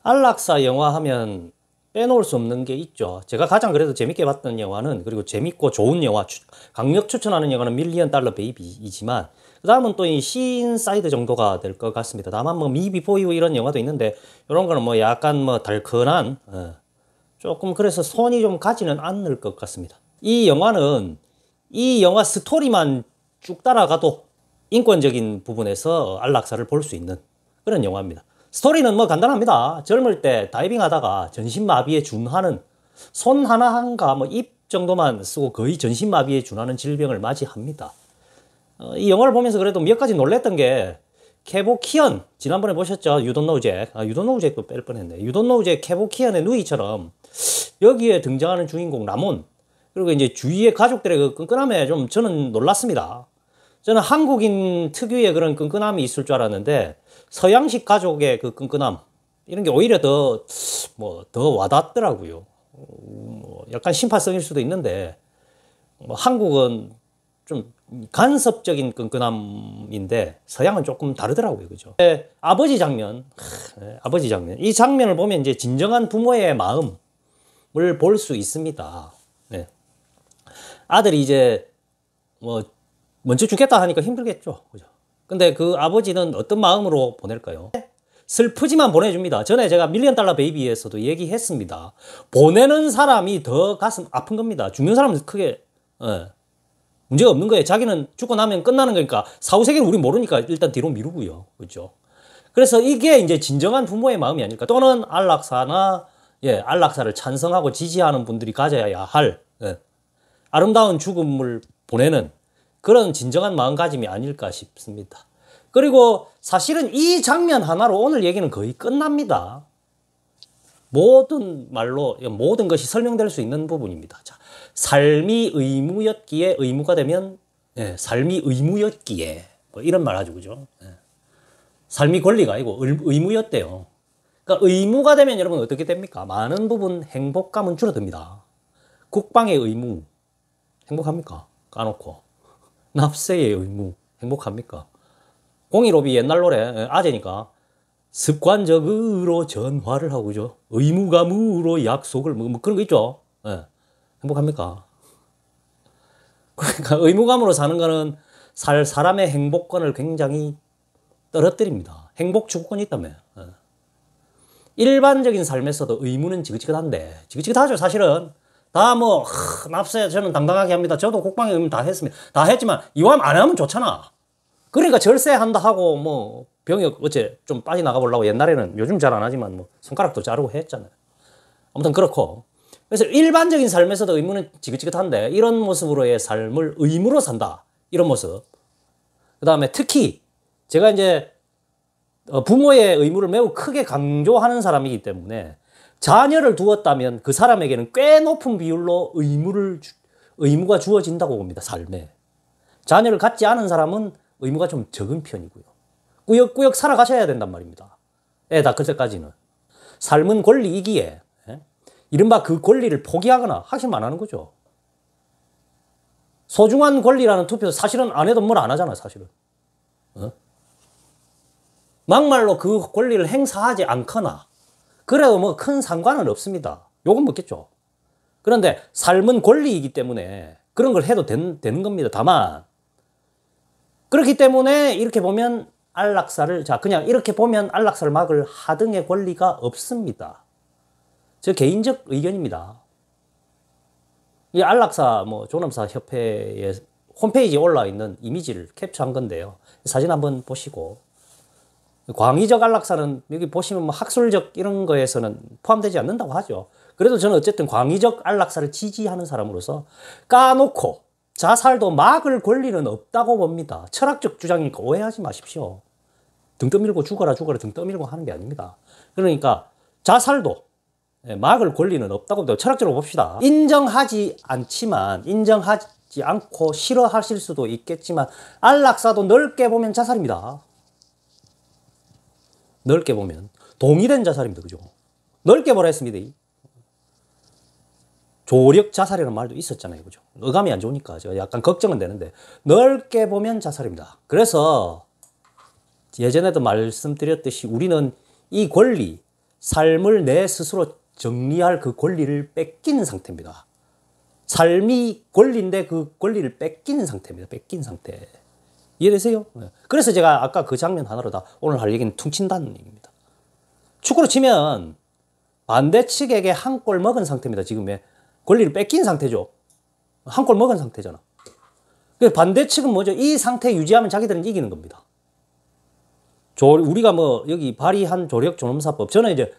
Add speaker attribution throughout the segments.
Speaker 1: 안락사 영화 하면 빼놓을 수 없는 게 있죠. 제가 가장 그래도 재밌게 봤던 영화는, 그리고 재밌고 좋은 영화, 강력 추천하는 영화는 밀리언 달러 베이비이지만, 그 다음은 또 이 시인사이드 정도가 될 것 같습니다. 다만 뭐 미 비포 유 이런 영화도 있는데, 이런 거는 뭐 약간 뭐 달큰한, 조금 그래서 손이 좀 가지는 않을 것 같습니다. 이 영화는 이 영화 스토리만 쭉 따라가도 인권적인 부분에서 안락사를 볼 수 있는 그런 영화입니다. 스토리는 뭐 간단합니다. 젊을 때 다이빙 하다가 전신마비에 준하는, 손 하나한가 뭐 입 정도만 쓰고 거의 전신마비에 준하는 질병을 맞이합니다. 이 영화를 보면서 그래도 몇 가지 놀랬던 게, 캐보키언, 지난번에 보셨죠? 유돈노우 잭. 유돈노우 잭도 뺄 뻔했네. 유돈노우 잭 캐보키언의 누이처럼 여기에 등장하는 주인공 라몬, 그리고 이제 주위의 가족들의 그 끈끈함에 좀 저는 놀랐습니다. 저는 한국인 특유의 그런 끈끈함이 있을 줄 알았는데, 서양식 가족의 그 끈끈함, 이런 게 오히려 더 와닿더라고요. 약간 심파성일 수도 있는데, 한국은 좀 간섭적인 끈끈함인데, 서양은 조금 다르더라고요. 그죠? 아버지 장면. 이 장면을 보면 이제 진정한 부모의 마음을 볼 수 있습니다. 네. 아들이 이제, 먼저 죽겠다 하니까 힘들겠죠. 그죠? 근데 그 아버지는 어떤 마음으로 보낼까요? 슬프지만 보내줍니다. 전에 제가 밀리언 달러 베이비에서도 얘기했습니다. 보내는 사람이 더 가슴 아픈 겁니다. 죽는 사람은 크게, 문제가 없는 거예요. 자기는 죽고 나면 끝나는 거니까, 사후세계는 우리 모르니까 일단 뒤로 미루고요. 그죠? 그래서 이게 이제 진정한 부모의 마음이 아닐까. 또는 안락사나, 안락사를 찬성하고 지지하는 분들이 가져야 할, 아름다운 죽음을 보내는 그런 진정한 마음가짐이 아닐까 싶습니다. 그리고 사실은 이 장면 하나로 오늘 얘기는 거의 끝납니다. 모든 말로 모든 것이 설명될 수 있는 부분입니다. 자, 삶이 의무였기에 의무가 되면, 삶이 의무였기에, 뭐 이런 말 하죠. 그죠? 삶이 권리가 아니고 의무였대요. 그러니까 의무가 되면 여러분 어떻게 됩니까? 많은 부분 행복감은 줄어듭니다. 국방의 의무, 행복합니까? 까놓고. 납세의 의무, 행복합니까? 015B 옛날 노래, 아재니까. 습관적으로 전화를 하고, 그죠? 의무감으로 약속을, 뭐 그런 거 있죠? 행복합니까? 그러니까 의무감으로 사는 거는 사람의 행복권을 굉장히 떨어뜨립니다. 행복 추구권이 있다며. 일반적인 삶에서도 의무는 지긋지긋한데, 지긋지긋하죠, 사실은. 다 납세 저는 당당하게 합니다. 저도 국방의 의무 다 했습니다. 다 했지만 이왕 안 하면 좋잖아. 그러니까 절세한다 하고 병역 어째 좀 빠져나가 보려고 옛날에는, 요즘 잘 안 하지만 손가락도 자르고 했잖아요. 아무튼 그렇고, 그래서 일반적인 삶에서도 의무는 지긋지긋한데, 이런 모습으로의 삶을 의무로 산다, 이런 모습. 그 다음에 특히 제가 이제 부모의 의무를 매우 크게 강조하는 사람이기 때문에, 자녀를 두었다면 그 사람에게는 꽤 높은 비율로 의무가 주어진다고 봅니다, 삶에. 자녀를 갖지 않은 사람은 의무가 좀 적은 편이고요. 꾸역꾸역 살아가셔야 된단 말입니다. 애 다 클 때까지는. 삶은 권리이기에, 이른바 그 권리를 포기하거나 확신만 하는 거죠. 소중한 권리라는 투표 사실은 안 해도 뭘 안 하잖아, 사실은. 막말로 그 권리를 행사하지 않거나, 그래도 큰 상관은 없습니다. 욕은 먹겠죠. 그런데 삶은 권리이기 때문에 그런 걸 해도 되는 겁니다. 다만, 그렇기 때문에 이렇게 보면 그냥 이렇게 보면 안락사를 막을 하등의 권리가 없습니다. 저 개인적 의견입니다. 이 안락사, 존엄사 협회의 홈페이지에 올라와 있는 이미지를 캡처한 건데요. 사진 한번 보시고, 광의적 안락사는 여기 보시면 학술적 이런 거에서는 포함되지 않는다고 하죠. 그래도 저는 어쨌든 광의적 안락사를 지지하는 사람으로서 까놓고 자살도 막을 권리는 없다고 봅니다. 철학적 주장이니까 오해하지 마십시오. 등 떠밀고 죽어라 등 떠밀고 하는 게 아닙니다. 그러니까 자살도 막을 권리는 없다고 봅니다. 철학적으로 봅시다. 인정하지 않고 싫어하실 수도 있겠지만, 안락사도 넓게 보면 자살입니다. 넓게 보면 동의된 자살입니다. 그죠? 넓게 보라 했습니다. 조력 자살이라는 말도 있었잖아요. 그죠? 어감이 안 좋으니까 제가 약간 걱정은 되는데, 넓게 보면 자살입니다. 그래서 예전에도 말씀드렸듯이 우리는 이 권리, 삶을 내 스스로 정리할 그 권리를 뺏기는 상태입니다. 삶이 권리인데 그 권리를 뺏기는 상태입니다. 뺏긴 상태. 이해되세요? 그래서 제가 아까 그 장면 하나로 다 오늘 할 얘기는 퉁친다는 얘기입니다. 축구로 치면 반대 측에게 한 골 먹은 상태입니다. 지금의 권리를 뺏긴 상태죠. 한 골 먹은 상태잖아. 반대 측은 뭐죠? 이 상태 유지하면 자기들은 이기는 겁니다. 우리가 뭐 여기 발의한 조력 존엄사법, 저는 이제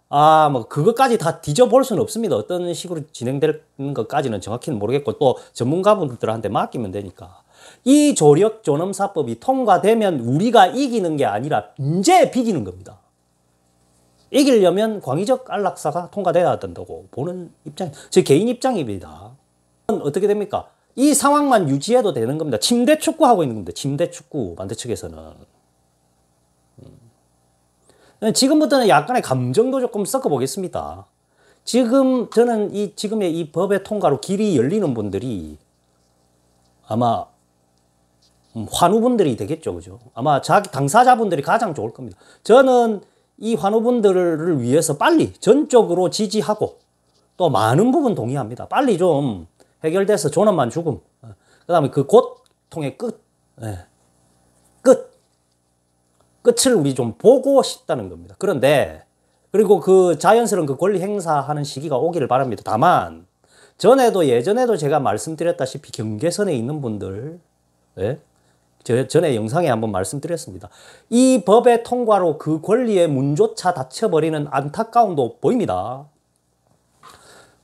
Speaker 1: 뭐 그것까지 다 뒤져볼 수는 없습니다. 어떤 식으로 진행될 것까지는 정확히는 모르겠고 또 전문가분들한테 맡기면 되니까. 이 조력 존엄사법이 통과되면 우리가 이기는 게 아니라 이제 비기는 겁니다. 이기려면 광의적 안락사가 통과돼야 된다고 보는 입장, 제 개인 입장입니다. 어떻게 됩니까? 이 상황만 유지해도 되는 겁니다. 침대 축구하고 있는 겁니다. 침대 축구, 반대 측에서는. 지금부터는 약간의 감정도 조금 섞어보겠습니다. 지금 저는 지금의 이 법의 통과로 길이 열리는 분들이 아마 환우분들이 되겠죠. 그죠? 아마 자기 당사자분들이 가장 좋을 겁니다. 저는 이 환우분들을 위해서 빨리 전적으로 지지하고 또 많은 부분 동의합니다. 빨리 좀 해결돼서 존엄만 죽음. 그 다음에 그 고통의 끝. 끝을 우리 좀 보고 싶다는 겁니다. 그런데, 그리고 그 자연스러운 그 권리 행사하는 시기가 오기를 바랍니다. 다만, 예전에도 제가 말씀드렸다시피 경계선에 있는 분들, 전에 영상에 한번 말씀드렸습니다. 이 법의 통과로 그 권리의 문조차 닫혀버리는 안타까움도 보입니다.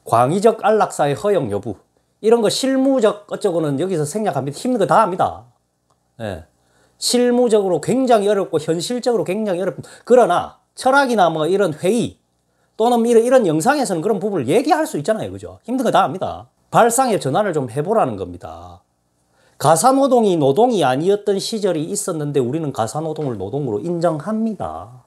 Speaker 1: 광의적 안락사의 허용 여부, 이런 거 실무적 어쩌고는 여기서 생략합니다. 힘든 거 다 합니다. 실무적으로 굉장히 어렵고 현실적으로 굉장히 어렵습니다. 그러나 철학이나 뭐 이런 회의 또는 이런 영상에서는 그런 부분을 얘기할 수 있잖아요. 그죠? 힘든 거 다 합니다. 발상의 전환을 좀 해보라는 겁니다. 가사노동이 노동이 아니었던 시절이 있었는데 우리는 가사노동을 노동으로 인정합니다.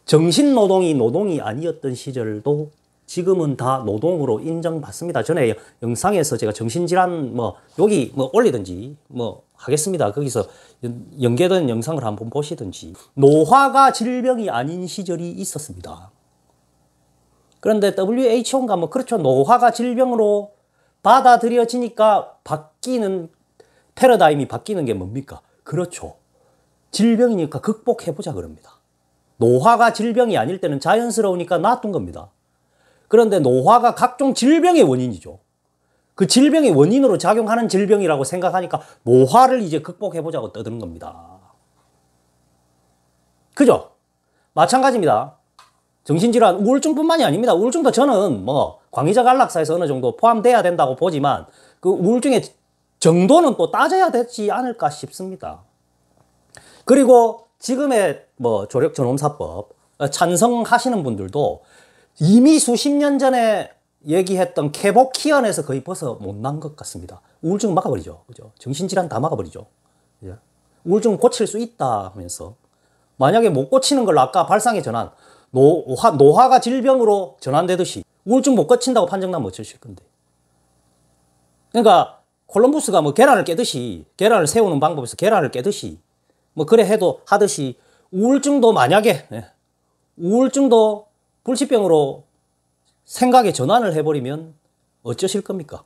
Speaker 1: 정신노동이 노동이 아니었던 시절도 지금은 다 노동으로 인정받습니다. 전에 영상에서 제가 정신질환 여기 올리든지 하겠습니다. 거기서 연계된 영상을 한번 보시든지. 노화가 질병이 아닌 시절이 있었습니다. 그런데 WHO인가 그렇죠. 노화가 질병으로 받아들여지니까 패러다임이 바뀌는 게 뭡니까? 그렇죠. 질병이니까 극복해보자 그럽니다. 노화가 질병이 아닐 때는 자연스러우니까 놔둔 겁니다. 그런데 노화가 각종 질병의 원인이죠. 그 질병의 원인으로 작용하는 질병이라고 생각하니까 노화를 이제 극복해보자고 떠드는 겁니다. 그죠? 마찬가지입니다. 정신질환, 우울증뿐만이 아닙니다. 우울증도 저는 광의적 안락사에서 어느 정도 포함돼야 된다고 보지만 그 우울증의 정도는 또 따져야 되지 않을까 싶습니다. 그리고 지금의 조력 존엄사법 찬성하시는 분들도 이미 수십 년 전에 얘기했던 캐보키언에서 거의 벗어 못 난 것 같습니다. 우울증 막아버리죠. 그죠? 정신질환 다 막아버리죠. 우울증 고칠 수 있다 하면서. 만약에 못 고치는 걸 아까 발상의 전환, 노화가 질병으로 전환되듯이 우울증 못 고친다고 판정나면 어쩌실 건데. 그러니까 콜럼부스가 계란을 깨듯이, 계란을 세우는 방법에서 계란을 깨듯이, 그래 해도 하듯이 우울증도 만약에, 우울증도 불치병으로 생각의 전환을 해버리면 어쩌실 겁니까?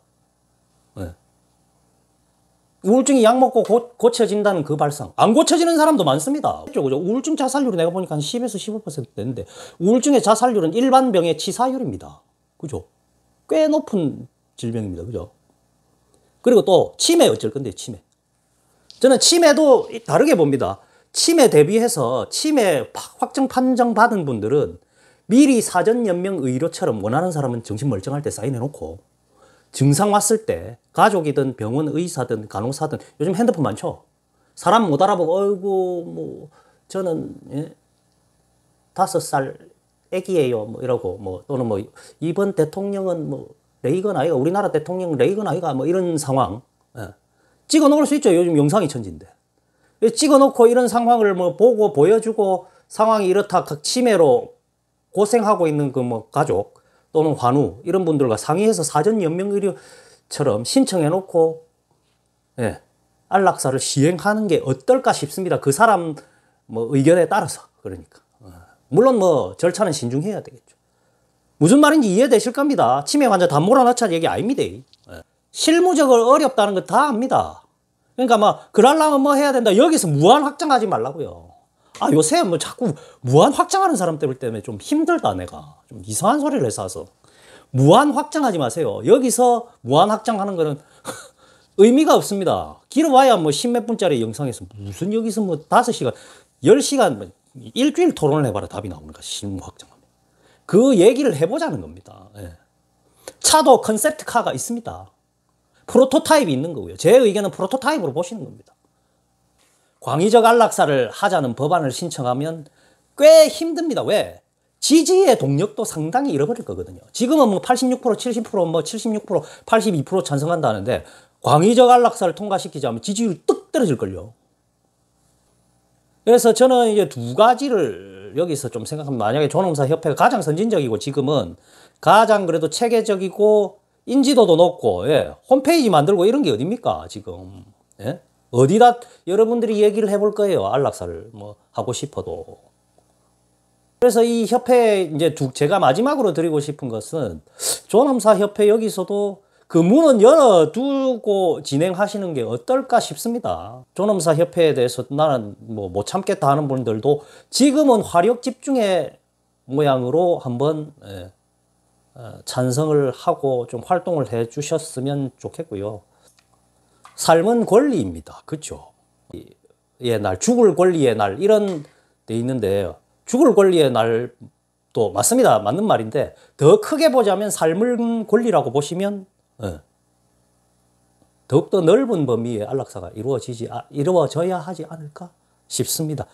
Speaker 1: 우울증이 약 먹고 고쳐진다는 그 발상. 안 고쳐지는 사람도 많습니다. 그죠? 우울증 자살률이 내가 보니까 한 10에서 15% 되는데, 우울증의 자살률은 일반 병의 치사율입니다. 그죠? 꽤 높은 질병입니다. 그죠? 그리고 또, 치매 어쩔 건데, 치매. 저는 치매도 다르게 봅니다. 치매 대비해서 치매 확정 판정 받은 분들은 미리 사전 연명 의료처럼 원하는 사람은 정신 멀쩡할 때 사인해놓고 증상 왔을 때 가족이든 병원 의사든 간호사든 요즘 핸드폰 많죠. 사람 못 알아보고 어이구 저는 5살 애기예요 이러고 또는 이번 대통령은 레이건 아이가 우리나라 대통령 레이건 아이가 이런 상황 찍어 놓을 수 있죠. 요즘 영상이 천지인데 찍어 놓고 이런 상황을 보고 보여주고 상황이 이렇다 치매로 고생하고 있는 가족 또는 환우 이런 분들과 상의해서 사전 연명 의료처럼 신청해 놓고 안락사를 시행하는 게 어떨까 싶습니다. 그 사람 의견에 따라서. 그러니까 물론 뭐 절차는 신중해야 되겠죠. 무슨 말인지 이해되실 겁니다. 치매 환자 다 몰아넣자 얘기 아닙니다. 실무적으로 어렵다는 거 다 압니다. 그러니까 막 그러려면 뭐 해야 된다. 여기서 무한 확장하지 말라고요. 아, 요새 뭐 자꾸 무한 확장하는 사람들 때문에 좀 힘들다, 내가. 좀 이상한 소리를 해서. 무한 확장하지 마세요. 여기서 무한 확장하는 거는 의미가 없습니다. 길어봐야 뭐 십몇 분짜리 영상에서 무슨 여기서 뭐 5시간, 10시간, 뭐 일주일 토론을 해봐라 답이 나오는가, 실무 확장하면. 그 얘기를 해보자는 겁니다. 예. 차도 컨셉트카가 있습니다. 프로토타입이 있는 거고요. 제 의견은 프로토타입으로 보시는 겁니다. 광의적 안락사를 하자는 법안을 신청하면 꽤 힘듭니다. 왜? 지지의 동력도 상당히 잃어버릴 거거든요. 지금은 뭐 86%, 70%, 뭐 76%, 82% 찬성한다는데 광의적 안락사를 통과시키자면 지지율이 뚝 떨어질걸요. 그래서 저는 이제 두 가지를 여기서 좀 생각하면, 만약에 존엄사 협회가 가장 선진적이고 지금은 가장 그래도 체계적이고 인지도도 높고, 예, 홈페이지 만들고 이런 게 어딥니까 지금. 예? 어디다 여러분들이 얘기를 해볼 거예요, 안락사를 뭐 하고 싶어도. 그래서 이 협회 이제 제가 마지막으로 드리고 싶은 것은, 존엄사 협회 여기서도 그 문은 열어두고 진행하시는 게 어떨까 싶습니다. 존엄사 협회에 대해서 나는 뭐 못 참겠다 하는 분들도 지금은 화력 집중의 모양으로 한번, 예, 찬성을 하고 좀 활동을 해 주셨으면 좋겠고요. 삶은 권리입니다. 그렇죠? 의 날, 죽을 권리의 날, 이런 데 있는데, 죽을 권리의 날도 맞습니다. 맞는 말인데, 더 크게 보자면 삶은 권리라고 보시면, 예, 더욱더 넓은 범위의 안락사가 이루어져야 하지 않을까 싶습니다.